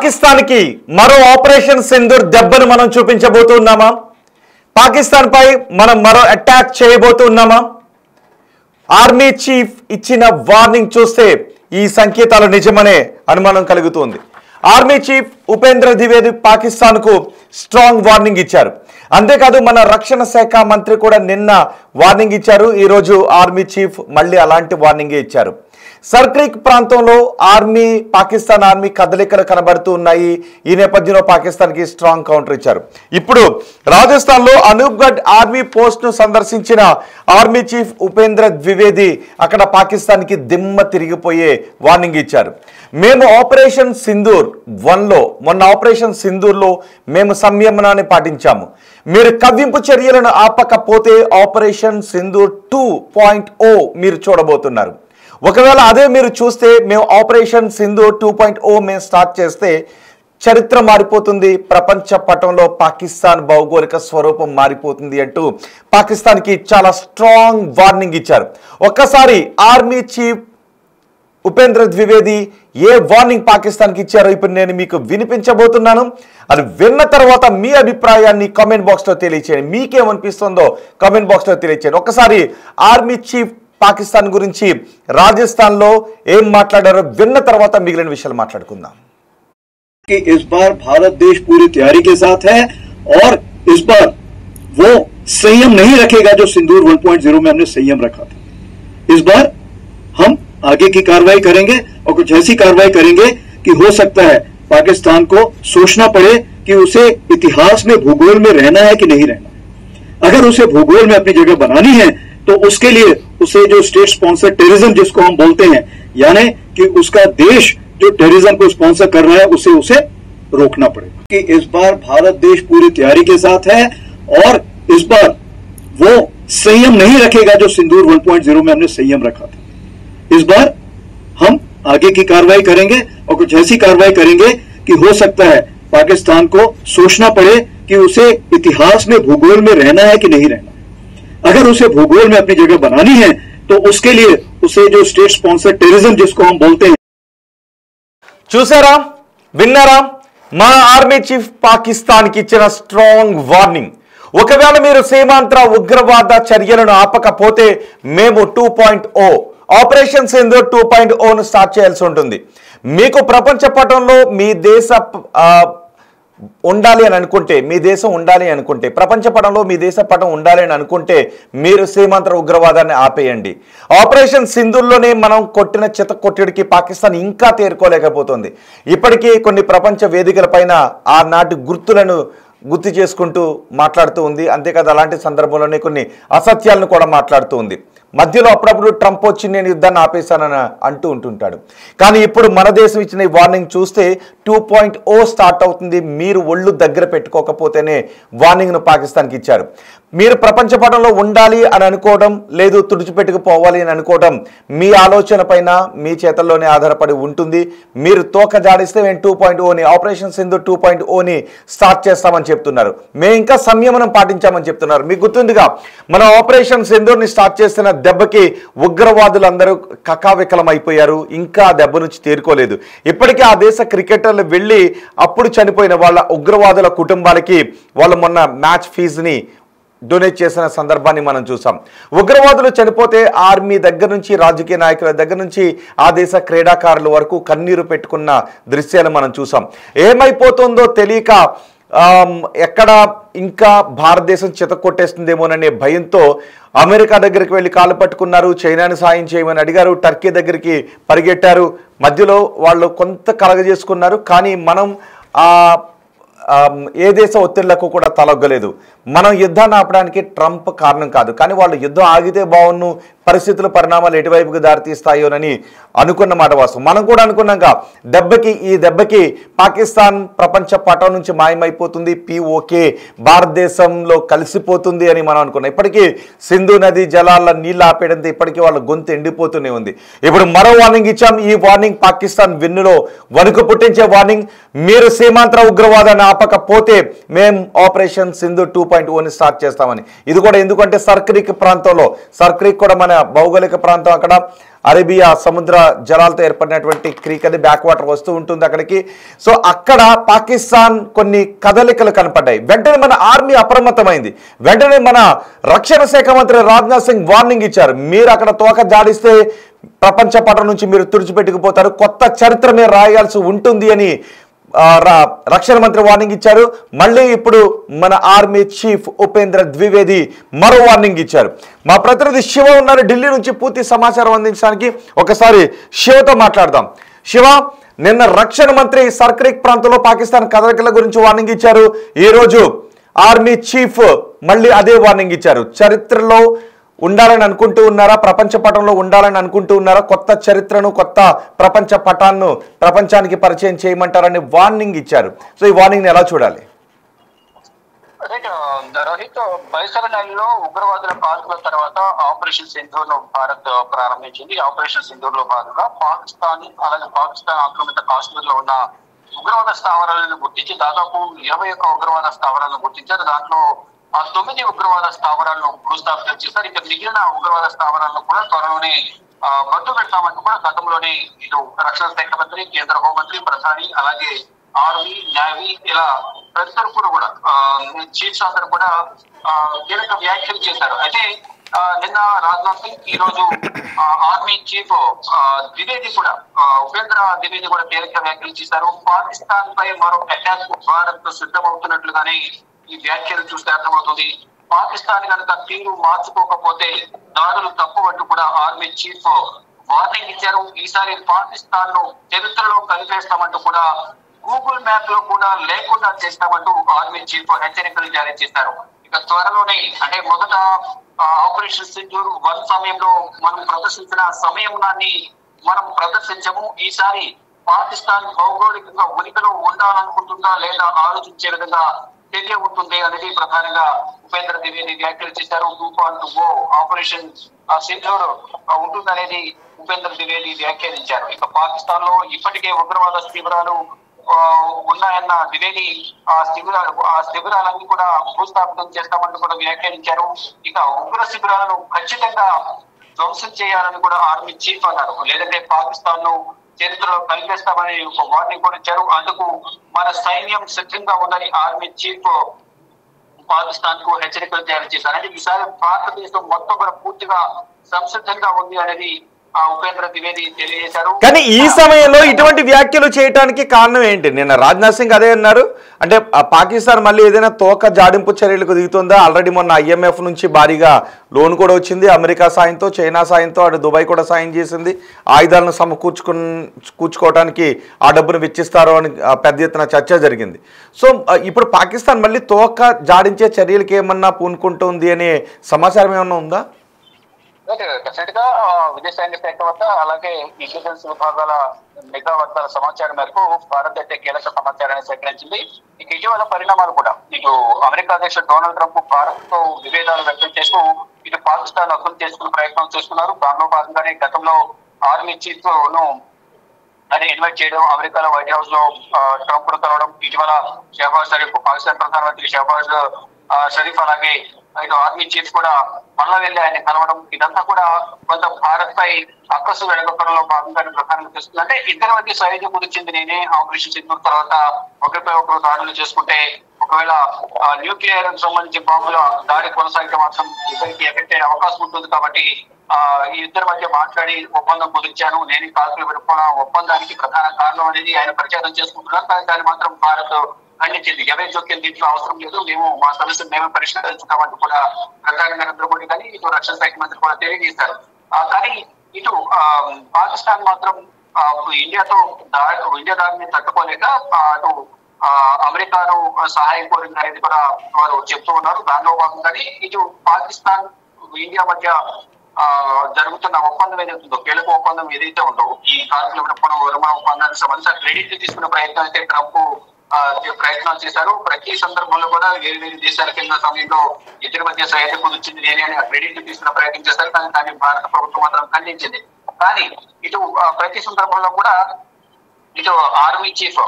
పాకిస్తాన్ కి మరో ఆపరేషన్ సింధూర్ దెబ్బను మనం చూపించబోతున్నామా? పాకిస్తాన్ పై మనం మరో అటాక్ చేయబోతున్నామా? ఆర్మీ చీఫ్ ఇచ్చిన వార్నింగ్ చూస్తే ఈ సంకేతాలు నిజమనే అనుమానం కలుగుతుంది. ఆర్మీ చీఫ్ ఉపేంద్ర ద్వివేది పాకిస్తాన్ కు స్ట్రాంగ్ వార్నింగ్ ఇచ్చారు. అంతేకాదు మన రక్షణ శాఖ మంత్రి కూడా నిన్న వార్నింగ్ ఇచ్చారు. ఈ రోజు ఆర్మీ చీఫ్ మళ్ళీ అలాంటి వార్నింగ్ ఇచ్చారు. సర్క్రిక్ ప్రాంతంలో పాకిస్తాన్ ఆర్మీ కదలికలు కనబడుతూ ఉన్నాయి. ఈ నేపథ్యంలో పాకిస్తాన్ కి స్ట్రాంగ్ కౌంటర్ ఇచ్చారు. ఇప్పుడు రాజస్థాన్ లో అనూప్గఢ్ ఆర్మీ పోస్ట్ ను సందర్శించిన ఆర్మీ చీఫ్ ఉపేంద్ర ద్వివేది అక్కడ పాకిస్తాన్ కి దిమ్మ తిరిగిపోయే వార్నింగ్ ఇచ్చారు. మేము ఆపరేషన్ సింధూర్ 1లో మొన్న ఆపరేషన్ సింధూర్లో మేము సంయమనాన్ని పాటించాము. మీరు కవ్వింపు చర్యలను ఆపకపోతే ఆపరేషన్ సింధూర్ 2.0 మీరు చూడబోతున్నారు. ఒకవేళ అదే మీరు చూస్తే మేము ఆపరేషన్ సింధూర్ 2.0 మేము స్టార్ట్ చేస్తే చరిత్ర మారిపోతుంది, ప్రపంచ పటంలో పాకిస్తాన్ భౌగోళిక స్వరూపం మారిపోతుంది అంటూ పాకిస్తాన్కి చాలా స్ట్రాంగ్ వార్నింగ్ ఇచ్చారు. ఒక్కసారి ఆర్మీ చీఫ్ ఉపేంద్ర ద్వివేది ఏ వార్నింగ్ పాకిస్తాన్కి ఇచ్చారో ఇప్పుడు నేను మీకు వినిపించబోతున్నాను. అది విన్న తర్వాత మీ అభిప్రాయాన్ని కామెంట్ బాక్స్లో తెలియచేయండి. మీకేమనిపిస్తుందో కామెంట్ బాక్స్లో తెలియచేయండి. ఒకసారి ఆర్మీ చీఫ్ పాకిస్తాన్ గురించి రాజస్థాన్ లో ఏం మాట్లాడారో విన్న తర్వాత మిగిలిన విషయాలు మాట్లాడుకుందాం. कि इस बार भारत देश पूरी तैयारी के साथ है और इस बार वो संयम नहीं रखेगा जो सिंदूर 1.0 में हमने संयम रखा था. इस बार हम आगे की कार्रवाई करेंगे और कुछ ऐसी कार्रवाई करेंगे कि हो सकता है पाकिस्तान को सोचना पड़े कि उसे इतिहास में भूगोल में रहना है कि नहीं रहना. अगर उसे भूगोल में अपनी जगह बनानी है तो उसके लिए उसे जो स्टेट स्पॉन्सर टेररिज्म जिसको हम बोलते हैं, यानी कि उसका देश जो टेररिज्म को स्पॉन्सर कर रहा है उसे रोकना पड़ेगा. कि इस बार भारत देश पूरी तैयारी के साथ है और इस बार वो संयम नहीं रखेगा जो सिंदूर 1.0 में हमने संयम रखा था. इस बार हम आगे की कार्रवाई करेंगे और कुछ ऐसी कार्रवाई करेंगे कि हो सकता है पाकिस्तान को सोचना पड़े कि उसे इतिहास में भूगोल में रहना है कि नहीं रहना. अगर उसे भूगोल में अपनी जगह बनानी है तो उसके लिए उसे जो स्टेट स्पॉन्सर टेररिज्म जिसको हम बोलते हैं. చూసారా, విన్నారా? మన ఆర్మీ చీఫ్ పాకిస్తాన్ కి ఇచ్చిన స్ట్రాంగ్ వార్నింగ్. ఒకవేళ మీరు సీమాంధ్ర ఉగ్రవాద చర్యలను ఆపకపోతే మేము 2.0 ఆపరేషన్ సింధూర్ 2.0 ను స్టార్ట్ చేయాల్సి ఉంటుంది. మీకు ప్రపంచ పటంలో మీ దేశ ఉండాలి అని అనుకుంటే, మీ దేశం ఉండాలి అనుకుంటే, ప్రపంచ పటంలో మీ దేశ పటం ఉండాలి అని అనుకుంటే మీరు సీమాంధ్ర ఉగ్రవాదాన్ని ఆపేయండి. ఆపరేషన్ సింధూర్లోనే మనం కొట్టిన కొట్టుడికి పాకిస్తాన్ ఇంకా తేరుకోలేకపోతుంది. ఇప్పటికీ కొన్ని ప్రపంచ వేదికలపైన ఆనాటి గుర్తులను గుర్తు చేసుకుంటూ మాట్లాడుతూ ఉంది. అంతేకాదు అలాంటి సందర్భంలోనే కొన్ని అసత్యాలను కూడా మాట్లాడుతూ ఉంది. మధ్యలో అప్పుడప్పుడు ట్రంప్ వచ్చి నేను యుద్ధాన్ని ఆపేశానని అంటూ ఉంటుంటాడు. కానీ ఇప్పుడు మన దేశం ఇచ్చిన ఈ వార్నింగ్ చూస్తే 2.0 స్టార్ట్ అవుతుంది. మీరు ఒళ్ళు దగ్గర పెట్టుకోకపోతేనే వార్నింగ్ను పాకిస్తాన్కి ఇచ్చారు. మీరు ప్రపంచ పటంలో ఉండాలి అని అనుకోవడం, లేదు తుడిచిపెట్టుకుపోవాలి అని అనుకోవడం మీ ఆలోచన పైన మీ చేతల్లోనే ఆధారపడి ఉంటుంది. మీరు తోక జాడిస్తే మేము 2.0ని ఆపరేషన్ సింధూర్ 2.0ని స్టార్ట్ చేస్తామని చెప్తున్నారు. మేము ఇంకా సంయమనం పాటించామని చెప్తున్నారు. మీకు గుర్తుందిగా మనం ఆపరేషన్ సింధూర్ని స్టార్ట్ చేస్తున్న దెబ్బకి ఉగ్రవాదులు అందరూ కకావికలం అయిపోయారు. ఇంకా దెబ్బ నుంచి తేరుకోలేదు. ఇప్పటికీ ఆ దేశ క్రికెటర్లు వెళ్ళి అప్పుడు చనిపోయిన వాళ్ళ ఉగ్రవాదుల కుటుంబాలకి వాళ్ళు మొన్న మ్యాచ్ ఫీజుని డొనేట్ చేసిన సందర్భాన్ని మనం చూసాం. ఉగ్రవాదులు చనిపోతే ఆర్మీ దగ్గర నుంచి, రాజకీయ నాయకుల దగ్గర నుంచి ఆ దేశ క్రీడాకారుల వరకు కన్నీరు పెట్టుకున్న దృశ్యాలు మనం చూసాం. ఏమైపోతుందో తెలియక ఎక్కడ ఇంకా భారతదేశం చితక్కొట్టేస్తుందేమోననే భయంతో అమెరికా దగ్గరికి వెళ్ళి కాళ్ళు పట్టుకున్నారు. చైనాని సాయం చేయమని అడిగారు. టర్కీ దగ్గరికి పరిగెట్టారు. మధ్యలో వాళ్ళు కొంత కలగజేసుకున్నారు. కానీ మనం ఏ దేశ ఒత్తిళ్లకు కూడా తలొగ్గలేదు. మనం యుద్ధాన్ని ఆపడానికి ట్రంప్ కారణం కాదు. కానీ వాళ్ళు యుద్ధం ఆగితే బాగున్ను, పరిస్థితుల పరిణామాలు ఎటువైపుకి దారితీస్తాయోనని అనుకున్న మాట వాస్తవం. మనం కూడా అనుకున్నాక ఈ దెబ్బకి పాకిస్తాన్ ప్రపంచ పటం నుంచి మాయమైపోతుంది, POK భారతదేశంలో కలిసిపోతుంది అని మనం అనుకున్నాం. ఇప్పటికీ సింధు నది జలాల నీళ్ళు ఆపేయడంతో ఇప్పటికీ వాళ్ళ గొంతు ఎండిపోతూనే ఉంది. ఇప్పుడు మరో వార్నింగ్ ఇచ్చాం. ఈ వార్నింగ్ పాకిస్తాన్ వెన్నులో వణుకు పుట్టించే వార్నింగ్. మీరు సీమాంధ్ర ఉగ్రవాదాన్ని ఆపకపోతే మేము ఆపరేషన్ సింధూర్ 2.0ని స్టార్ట్ చేస్తామని. ఇది కూడా ఎందుకంటే సర్క్రిక్ ప్రాంతంలో, సర్క్రిక్ కూడా మన భౌగోళిక ప్రాంతం అక్కడ అరేబియా సముద్ర జలాలతో ఏర్పడినటువంటి క్రీక్ అది బ్యాక్ వాటర్ వస్తూ ఉంటుంది అక్కడికి. సో అక్కడ పాకిస్తాన్ కొన్ని కదలికలు కనపడ్డాయి. వెంటనే మన ఆర్మీ అప్రమత్తమైంది. వెంటనే మన రక్షణ శాఖ మంత్రి రాజ్నాథ్ సింగ్ వార్నింగ్ ఇచ్చారు, మీరు అక్కడ తోక జాడిస్తే ప్రపంచ పటం నుంచి మీరు తుడిచిపెట్టుకుపోతారు, కొత్త చరిత్ర మీరు రాయాల్సి ఉంటుంది అని రక్షణ మంత్రి వార్నింగ్ ఇచ్చారు. మళ్ళీ ఇప్పుడు మన ఆర్మీ చీఫ్ ఉపేంద్ర ద్వివేది మరో వార్నింగ్ ఇచ్చారు. మా ప్రతినిధి శివ ఉన్నారు ఢిల్లీ నుంచి పూర్తి సమాచారం అందించడానికి. ఒకసారి శివతో మాట్లాడదాం. శివ, నిన్న రక్షణ మంత్రి సర్క్రిక్ ప్రాంతంలో పాకిస్తాన్ కదలికల గురించి వార్నింగ్ ఇచ్చారు. ఈ రోజు ఆర్మీ చీఫ్ మళ్ళీ అదే వార్నింగ్ ఇచ్చారు. చరిత్రలో ఉండాలని అనుకుంటూ ఉన్నారా, ప్రపంచ పటంలో ఉండాలని అనుకుంటూ ఉన్నారా, కొత్త చరిత్రను కొత్త ప్రపంచ పటాన్ని ప్రపంచానికి పరిచయం చేయమంటారని వార్నింగ్ ఇచ్చారు. సో ఈ వార్నింగ్ ఎలా చూడాలి? రోహిత్, పరిసర నెలలో ఉగ్రవాదుల కాల్పుల తర్వాత ఆపరేషన్ సింధూర్ ను భారత్ ప్రారంభించింది. ఆపరేషన్ సింధూర్ లో భాగంగా పాకిస్తాన్ అలాగే పాకిస్తాన్ ఆక్రమిత కాశ్మీర్ లో ఉన్న ఉగ్రవాద స్థావరాలను గుర్తించి దాదాపు 21 ఉగ్రవాద స్థావరాలను గుర్తించారు. దాంట్లో 9 ఉగ్రవాద స్థావరాలను భూస్థాపితం చేశారు. ఇక మిగిలిన ఉగ్రవాద స్థావరాలను కూడా త్వరలోనే మట్టు పెడతామంటూ కూడా గతంలోనే ఇటు రక్షణ శాఖ మంత్రి, కేంద్ర హోంమంత్రి, ప్రధాని, అలాగే ఆర్మీ, నేవీ ఇలా ప్రతి తరపున కూడా చీఫ్స్ అందరూ కూడా కీలక వ్యాఖ్యలు చేశారు. అయితే నిన్న రాజ్నాథ్ సింగ్, ఈ రోజు ఆర్మీ చీఫ్ ద్వివేది కూడా ఉపేంద్ర ద్వివేది కూడా కీలక వ్యాఖ్యలు చేశారు. పాకిస్తాన్ పై మరో అటాక్ భారత్ సిద్ధమవుతున్నట్లుగానే ఈ వ్యాఖ్యలు చూస్తే అర్థమవుతుంది. పాకిస్తాన్ కనుక తీరు మార్చుకోకపోతే దాడులు తప్పవంటూ కూడా ఆర్మీ చీఫ్ వార్నింగ్ ఇచ్చారు. ఈసారి పాకిస్తాన్ ను చరిత్రలో కలిపేస్తామంటూ కూడా గూగుల్ మ్యాప్ లో కూడా లేకుండా చేస్తామంటూ ఆర్మీ చీఫ్ హెచ్చరికలు జారీ చేశారు. ఇక త్వరలోనే అంటే మొదట ఆపరేషన్ సింధూర్ 1 సమయంలో మనం ప్రదర్శించిన సమయాన్ని మనం ప్రదర్శించము. ఈసారి పాకిస్తాన్ భౌగోళికంగా ఉనికిలో ఉండాలనుకుంటుందా లేదా ఆలోచించే విధంగా చర్య ఉంటుంది అనేది ప్రధానంగా ఉపేంద్ర ద్వివేది వ్యాఖ్యలు చేశారు. 2.0 ఆపరేషన్ సింధూర్ ఉంటుందనేది ఉపేంద్ర ద్వివేది వ్యాఖ్యానించారు. ఇక పాకిస్తాన్ లో ఇప్పటికే ఉగ్రవాద శిబిరాలు ఉన్నాయన్న ద్వివేది ఆ శిబిరాలన్నీ కూడా భూస్థాపితం చేస్తామని కూడా వ్యాఖ్యానించారు. ఇక ఉగ్ర శిబిరాలను ఖచ్చితంగా ధ్వంసం చేయాలని కూడా ఆర్మీ చీఫ్ అన్నారు. లేదంటే పాకిస్తాన్ ను చరిత్రలో కలిపేస్తామని ఒక వార్నింగ్ కూడా ఇచ్చారు. అందుకు మన సైన్యం సిద్ధంగా ఉందని ఆర్మీ చీఫ్ పాకిస్తాన్ కు హెచ్చరికలు జారీ చేశారు. అంటే ఈసారి భారతదేశం మొత్తం కూడా పూర్తిగా సంసిద్ధంగా ఉంది అనేది ఉపేంద్ర ద్వివేది తెలియజేశారు. కానీ ఈ సమయంలో ఇటువంటి వ్యాఖ్యలు చేయడానికి కారణం ఏంటి? నిన్న రాజ్నాథ్ సింగ్ అదే అన్నారు. అంటే పాకిస్తాన్ మళ్ళీ ఏదైనా తోక జాడింపు చర్యలకు దిగుతుందా? ఆల్రెడీ మొన్న IMF నుంచి భారీగా లోన్ కూడా వచ్చింది. అమెరికా సాయంతో, చైనా సాయంతో, అటు దుబాయ్ కూడా సాయం చేసింది. ఆయుధాలను కూర్చుకోవడానికి ఆ డబ్బును వెచ్చిస్తారు అని పెద్ద ఎత్తున చర్చ జరిగింది. సో ఇప్పుడు పాకిస్తాన్ మళ్ళీ తోక జాడించే చర్యలకు ఏమన్నా పూనుకుంటుంది అనే సమాచారం ఏమన్నా ఉందా? డెఫినెట్ గా విదేశాంగ శాఖ వద్ద అలాగే ఇంటెలిజెన్స్ విభాగాల నిఘా వర్గాల సమాచారం మేరకు భారత్ అయితే కీలక సమాచారాన్ని సేకరించింది. ఇక ఇటీవల పరిణామాలు కూడా ఇటు అమెరికా అధ్యక్షుడు డొనాల్డ్ ట్రంప్ భారత్ తో విభేదాలు వ్యక్తం చేస్తూ ఇటు పాకిస్తాన్ అర్థం చేసుకునే ప్రయత్నం చేస్తున్నారు. దానిలో భాగంగానే గతంలో ఆర్మీ చీఫ్ ను అని ఇన్వైట్ చేయడం, అమెరికాలో వైట్ హౌస్ లో ట్రంప్ ను కలవడం, ఇటీవల షహబాజ్ షరీఫ్ పాకిస్తాన్ ప్రధానమంత్రి షహబాజ్ షరీఫ్ అలాగే ఇటు ఆర్మీ చీఫ్ కూడా మళ్ళా వెళ్ళి ఆయన కలవడం, ఇదంతా కూడా కొంత భారత్ పై అక్కసు వెడగొట్టడంలో భాగంగానే ప్రధానంగా తెలుస్తుంది. అంటే ఇద్దరి మధ్య సైన్యం కుదిర్చింది నేనే. ఆపరేషన్ సింధూర్ తర్వాత ఒకరిపై ఒకరు దాడులు చేసుకుంటే ఒకవేళ న్యూక్లియర్ సంబంధించి బాంబుల దాడి కొనసాగితే మాత్రం ఇద్దరికి ఎఫెక్ట్ అయ్యే అవకాశం ఉంటుంది. కాబట్టి ఈ ఇద్దరి మధ్య మాట్లాడి ఒప్పందం కుదిర్చాను, నేను కాల్పులు పెట్టుకున్న ఒప్పందానికి ప్రధాన కారణం అనేది ఆయన ప్రచారం చేసుకుంటున్నారు. కానీ దాన్ని మాత్రం భారత్ ఖండించింది. ఎవరి జోక్యం దీంట్లో అవసరం లేదు, మేము మా సమస్యను మేమే పరిష్కరించుకుంటామంటూ కూడా ప్రధాని నరేంద్ర మోడీ కానీ ఇటు రక్షణ శాఖ మంత్రి కూడా తెలియజేశారు. కానీ ఇటు పాకిస్తాన్ మాత్రం ఇండియా దాడిని తట్టుకోలేక అటు అమెరికాను సహాయం కోరింది అనేది కూడా వారు చెప్తూ ఉన్నారు. దానిలో భాగంగానే ఇటు పాకిస్తాన్ ఇండియా మధ్య జరుగుతున్న ఒప్పందం ఏదైతుందో, కీలక ఒప్పందం ఏదైతే ఉందో ఈ కాల్పుల విరమణ ఒప్పందానికి సంబంధించిన క్రెడిట్ తీసుకునే ప్రయత్నం అయితే ట్రంప్ ప్రయత్నాలు చేశారు. ప్రతి సందర్భంలో కూడా వేరు వేరు దేశాల కింద సమయంలో ఇద్దరి మధ్య సహాయం కుదిర్చింది నేనే అని క్రెడిట్ తీసుకునే ప్రయత్నం చేశారు. కానీ దాన్ని భారత ప్రభుత్వం మాత్రం ఖండించింది. కానీ ఇటు ప్రతి సందర్భంలో కూడా ఇటు ఆర్మీ చీఫ్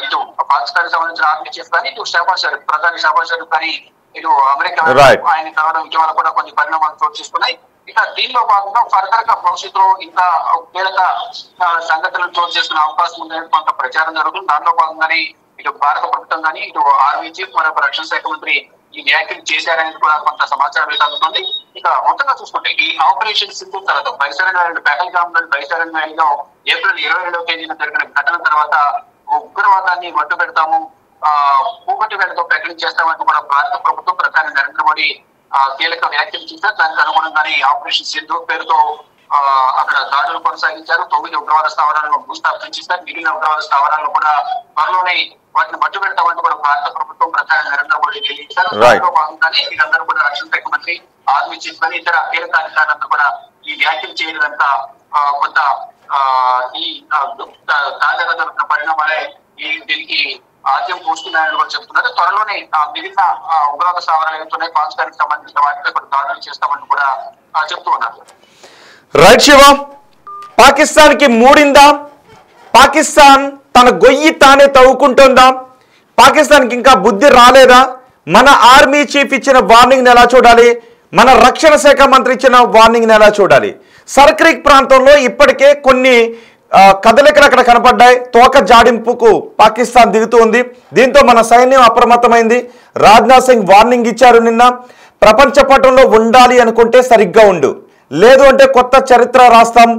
ఇటు పాకిస్తాన్ సంబంధించిన ఆర్మీ చీఫ్ కానీ ఇటు షహబాజ్ షరీఫ్ ప్రధాని షహబాజ్ షరీఫ్ కానీ ఇటు అమెరికా ఆయన కావడం ఇటీవల కూడా కొన్ని పరిణామాలు చోటు చేసుకున్నాయి. ఇక దీనిలో భాగంగా ఫర్దర్ గా భవిష్యత్తులో ఇంకా కీలక సంఘటనలు చోటు చేసుకునే అవకాశం ఉందని కొంత ప్రచారం జరుగుతుంది. దానిలో భాగంగానే ఇటు భారత ప్రభుత్వం కానీ ఇటు ఆర్మీ చీఫ్ మరొక రక్షణ శాఖ మంత్రి ఈ వ్యాఖ్యలు చేశారనేది కూడా కొంత సమాచారం అందుతుంది. ఇక మొత్తంగా చూసుకుంటే ఈ ఆపరేషన్ సింధూర్ తర్వాత బైసరన్ వ్యాలీలో ఏప్రిల్ 22వ తేదీన జరిగిన ఘటన తర్వాత ఉగ్రవాదాన్ని మట్టు పెడతాము, పూకటి వేళతో ప్రకటించేస్తామంటూ కూడా భారత ప్రభుత్వం ప్రధాని నరేంద్ర మోడీ కీలక వ్యాఖ్యలు చేశారు. దానికి అనుగుణంగానే ఆపరేషన్ సింధూర్ పేరుతో అక్కడ దాడులు కొనసాగించారు. 9 ఉగ్రవాద స్థావరాలను భూస్థాపన చేశారు. మిగిలిన ఉగ్రవాద స్థావరాలను కూడా త్వరలోనే వాటిని మట్టు పెడతామంటూ కూడా భారత ప్రభుత్వం ప్రధాని నరేంద్ర మోడీ తెలియజేశారు. దానిలో భాగంగానే వీరందరూ కూడా రక్షణ శాఖ మంత్రి, ఆర్మీ చీఫ్ అని ఇతర కీలక అధికారులంతా కూడా ఈ వ్యాఖ్యలు చేయడంతా కొంత ఈ తాజాగా జరుగుతున్న పరిణామాలే దీనికి ఆద్యం పోస్తున్నాయని కూడా చెప్తున్నారు. త్వరలోనే మిగిలిన ఉగ్రవాద స్థావరాలు ఏవైతున్నాయి పాకిస్తాన్కి సంబంధించిన వాటిపై కూడా దాడులు చేస్తామని కూడా చెప్తూ ఉన్నారు. రైట్ శివ, పాకిస్తాన్ కి మూడిందా? పాకిస్తాన్ తన గొయ్యి తానే తవ్వుకుంటుందా? పాకిస్తాన్ కి ఇంకా బుద్ధి రాలేదా? మన ఆర్మీ చీఫ్ ఇచ్చిన వార్నింగ్ ఎలా చూడాలి? మన రక్షణ శాఖ మంత్రి ఇచ్చిన వార్నింగ్ ఎలా చూడాలి? సర్క్రిక్ ప్రాంతంలో ఇప్పటికే కొన్ని కదలికలు అక్కడ కనపడ్డాయి. తోక జాడింపుకు పాకిస్తాన్ దిగుతూ ఉంది. దీంతో మన సైన్యం అప్రమత్తమైంది. రాజ్నాథ్ సింగ్ వార్నింగ్ ఇచ్చారు నిన్న, ప్రపంచ పటంలో ఉండాలి అనుకుంటే సరిగ్గా ఉండు, లేదు అంటే కొత్త చరిత్ర రాస్తాం,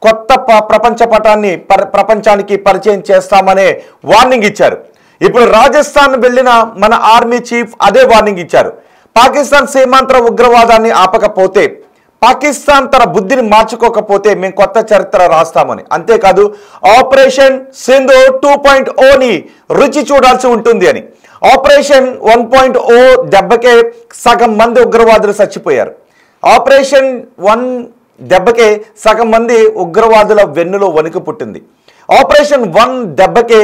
కొత్త ప్రపంచ పటాన్ని ప్రపంచానికి పరిచయం చేస్తామనే వార్నింగ్ ఇచ్చారు. ఇప్పుడు రాజస్థాన్ వెళ్ళిన మన ఆర్మీ చీఫ్ అదే వార్నింగ్ ఇచ్చారు. పాకిస్తాన్ సీమాంతర ఉగ్రవాదాన్ని ఆపకపోతే, పాకిస్తాన్ తన బుద్ధిని మార్చుకోకపోతే మేము కొత్త చరిత్ర రాస్తామని. అంతేకాదు ఆపరేషన్ సింధూర్ 2.0ని రుచి చూడాల్సి ఉంటుంది అని. ఆపరేషన్ 1.0 దెబ్బకే సగం మంది ఉగ్రవాదులు చచ్చిపోయారు. ఆపరేషన్ 1 దెబ్బకే సగం మంది ఉగ్రవాదుల వెన్నులో వణుకు పుట్టింది. ఆపరేషన్ 1 దెబ్బకే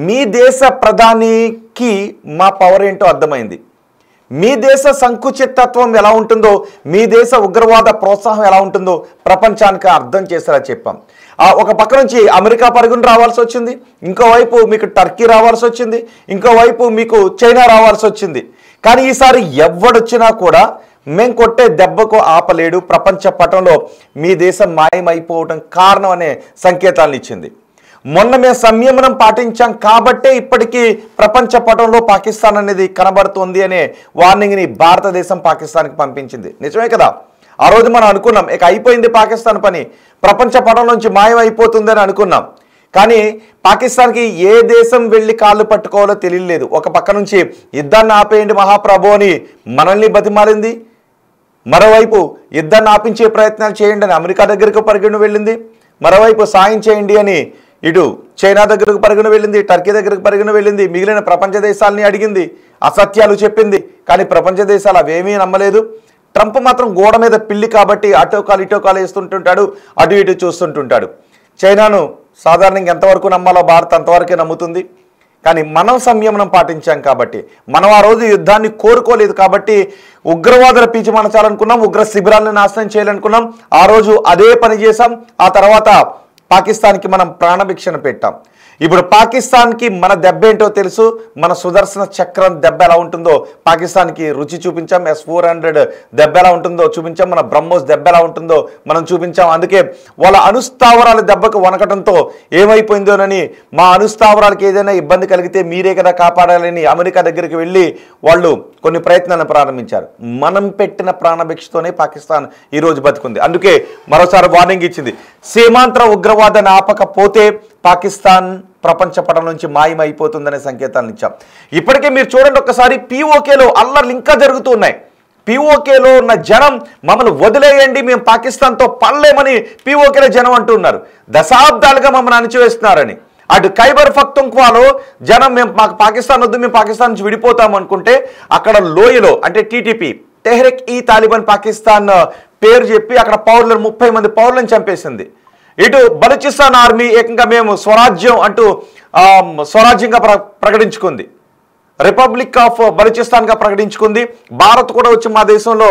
మీ దేశ ప్రధానికి మా పవర్ ఏంటో అర్థమైంది. మీ దేశ సంకుచితత్వం ఎలా ఉంటుందో, మీ దేశ ఉగ్రవాద ప్రోత్సాహం ఎలా ఉంటుందో ప్రపంచానికి అర్థం చేసేలా చెప్పాం. ఒక పక్క నుంచి అమెరికా పరుగును రావాల్సి వచ్చింది, ఇంకోవైపు మీకు టర్కీ రావాల్సి వచ్చింది, ఇంకోవైపు మీకు చైనా రావాల్సి వచ్చింది. కానీ ఈసారి ఎవడొచ్చినా కూడా మేము కొట్టే దెబ్బకు ఆపలేడు, ప్రపంచ పటంలో మీ దేశం మాయమైపోవడం కారణం అనే సంకేతాలను ఇచ్చింది. మొన్న మేము సంయమనం పాటించాం కాబట్టే ఇప్పటికీ ప్రపంచ పటంలో పాకిస్తాన్ అనేది కనబడుతుంది అనే వార్నింగ్ని భారతదేశం పాకిస్తాన్కి పంపించింది. నిజమే కదా? ఆ రోజు మనం అనుకున్నాం ఇక అయిపోయింది పాకిస్తాన్ పని, ప్రపంచ పటం నుంచి మాయం అయిపోతుందని అనుకున్నాం. కానీ పాకిస్తాన్కి ఏ దేశం వెళ్ళి కాళ్ళు పట్టుకోవాలో తెలియలేదు. ఒక పక్క నుంచి యుద్ధాన్ని ఆపేయండి మహాప్రభు అని మనల్ని బతిమాలింది, మరోవైపు యుద్ధాన్ని ఆపించే ప్రయత్నాలు చేయండి అని అమెరికా దగ్గరకు పరిగెను వెళ్ళింది, మరోవైపు సాయం చేయండి అని ఇటు చైనా దగ్గరకు పరిగెను వెళ్ళింది, టర్కీ దగ్గరకు పరిగెను వెళ్ళింది, మిగిలిన ప్రపంచ దేశాలని అడిగింది, అసత్యాలు చెప్పింది. కానీ ప్రపంచ దేశాలు అవేమీ నమ్మలేదు. ట్రంప్ మాత్రం గోడ మీద పిల్లి కాబట్టి అటోకాలు ఇటోకాలు వేస్తుంటుంటాడు, అటు ఇటు చూస్తుంటుంటాడు. చైనాను సాధారణంగా ఎంతవరకు నమ్మాలో భారత్ అంతవరకే నమ్ముతుంది. కానీ మనం సంయమనం పాటించాం కాబట్టి, మనం ఆ రోజు యుద్ధాన్ని కోరుకోలేదు కాబట్టి ఉగ్రవాదుల పీచి మనచాలనుకున్నాం, ఉగ్ర శిబిరాలను నాశనం చేయాలనుకున్నాం. ఆ రోజు అదే పని చేశాం. ఆ తర్వాత పాకిస్తాన్కి మనం ప్రాణభిక్షణ పెట్టాం. ఇప్పుడు పాకిస్తాన్కి మన దెబ్బ ఏంటో తెలుసు. మన సుదర్శన చక్రం దెబ్బ ఎలా ఉంటుందో పాకిస్తాన్కి రుచి చూపించాం. S-400 దెబ్బ ఎలా ఉంటుందో చూపించాం. మన బ్రహ్మోస్ దెబ్బ ఎలా ఉంటుందో మనం చూపించాం. అందుకే వాళ్ళ అణుస్థావరాల దెబ్బకు వనకటంతో ఏమైపోయిందోనని, మా అణుస్థావరాలకు ఏదైనా ఇబ్బంది కలిగితే మీరే కదా కాపాడాలని అమెరికా దగ్గరికి వెళ్ళి వాళ్ళు కొన్ని ప్రయత్నాలను ప్రారంభించారు. మనం పెట్టిన ప్రాణభిక్షతోనే పాకిస్తాన్ ఈరోజు బతుకుంది. అందుకే మరోసారి వార్నింగ్ ఇచ్చింది. సీమాంతర ఉగ్రవాదాన్ని ఆపకపోతే పాకిస్తాన్ ప్రపంచ పటం నుంచి మాయమైపోతుందనే సంకేతాలను ఇచ్చాం. ఇప్పటికే మీరు చూడండి ఒక్కసారి, POKలో అల్లర్లు ఇంకా జరుగుతున్నాయి. POKలో ఉన్న జనం మమ్మల్ని వదిలేయండి, మేము పాకిస్తాన్తో పడలేమని POKలో జనం అంటున్నారు. దశాబ్దాలుగా మమ్మల్ని అణిచివేస్తున్నారని. అటు ఖైబర్ పఖ్తూన్ఖ్వాలో జనం మాకు పాకిస్తాన్ వద్దు, మేము పాకిస్తాన్ నుంచి విడిపోతాం అనుకుంటే అక్కడ లోయలో అంటే TTP తెహ్రిక్ ఈ తాలిబాన్ పాకిస్తాన్ పేరు చెప్పి అక్కడ 30 మంది పౌరులను చంపేసింది. ఇటు బలూచిస్తాన్ ఆర్మీ ఏకంగా మేము స్వరాజ్యం అంటూ స్వరాజ్యంగా ప్రకటించుకుంది, రిపబ్లిక్ ఆఫ్ బలూచిస్తాన్గా ప్రకటించుకుంది. భారత్ కూడా వచ్చి మా దేశంలో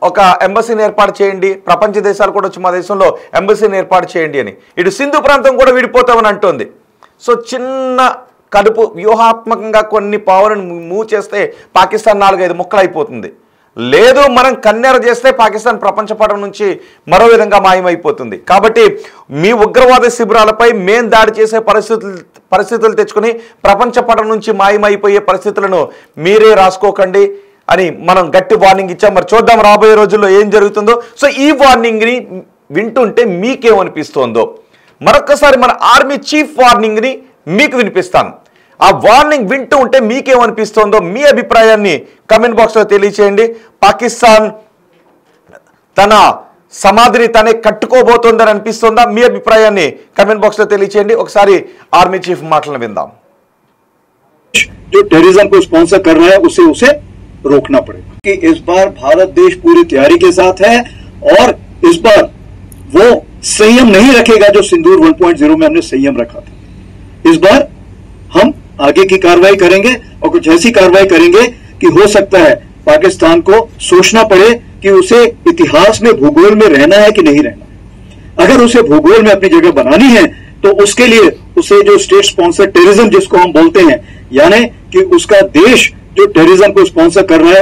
ఒక ఎంబసీని ఏర్పాటు చేయండి, ప్రపంచ దేశాలు కూడా వచ్చి మా దేశంలో ఎంబసీని ఏర్పాటు చేయండి అని. ఇటు సింధు ప్రాంతం కూడా విడిపోతామని అంటోంది. సో చిన్న కడుపు వ్యూహాత్మకంగా కొన్ని పవర్ను మూవ్ చేస్తే పాకిస్తాన్ 4-5 ముక్కలు అయిపోతుంది. లేదు మనం కన్నెర చేస్తే పాకిస్తాన్ ప్రపంచ పటం నుంచి మరో విధంగా మాయమైపోతుంది. కాబట్టి మీ ఉగ్రవాద శిబిరాలపై మేం దాడి చేసే పరిస్థితులు తెచ్చుకుని ప్రపంచ పటం నుంచి మాయమైపోయే పరిస్థితులను మీరే రాసుకోకండి అని మనం గట్టి వార్నింగ్ ఇచ్చాం. మరి చూద్దాం రాబోయే రోజుల్లో ఏం జరుగుతుందో. సో ఈ వార్నింగ్ని వింటుంటే మీకేమనిపిస్తోందో మరొకసారి మన ఆర్మీ చీఫ్ వార్నింగ్ని మీకు వినిపిస్తాను. ఆ వార్నింగ్ వింటూ ఉంటే మీకేమనిపిస్తోందో మీ అభిప్రాయాన్ని కమెంట్ బాక్స్లో తెలియచేయండి. పాకిస్తాన్ తన సమాధిని తనే కట్టుకోబోతోందని అనిపిస్తోందా? మీ అభిప్రాయాన్ని కమెంట్ బాక్స్లో తెలియచేయండి. ఒకసారి ఆర్మీ చీఫ్ మాటలను విందాం. जो टेररिज्म को स्पॉन्सर कर रहा है उसे रोकना पड़ेगा कि इस बार भारत देश पूरी तैयारी के साथ है और इस बार वो संयम नहीं रखेगा जो सिंदूर 1.0 में हमने संयम रखा था. इस बार हम आगे की कार्रवाई करेंगे और कुछ ऐसी कार्रवाई करेंगे कि हो सकता है पाकिस्तान को सोचना पड़े कि उसे इतिहास में भूगोल में रहना है कि नहीं रहना. अगर उसे भूगोल में अपनी जगह बनानी है तो उसके लिए उसे जो स्टेट स्पॉन्सर टेररिज्म जिसको हम बोलते हैं, यानी कि उसका देश जो टेररिज्म को स्पॉन्सर कर रहा है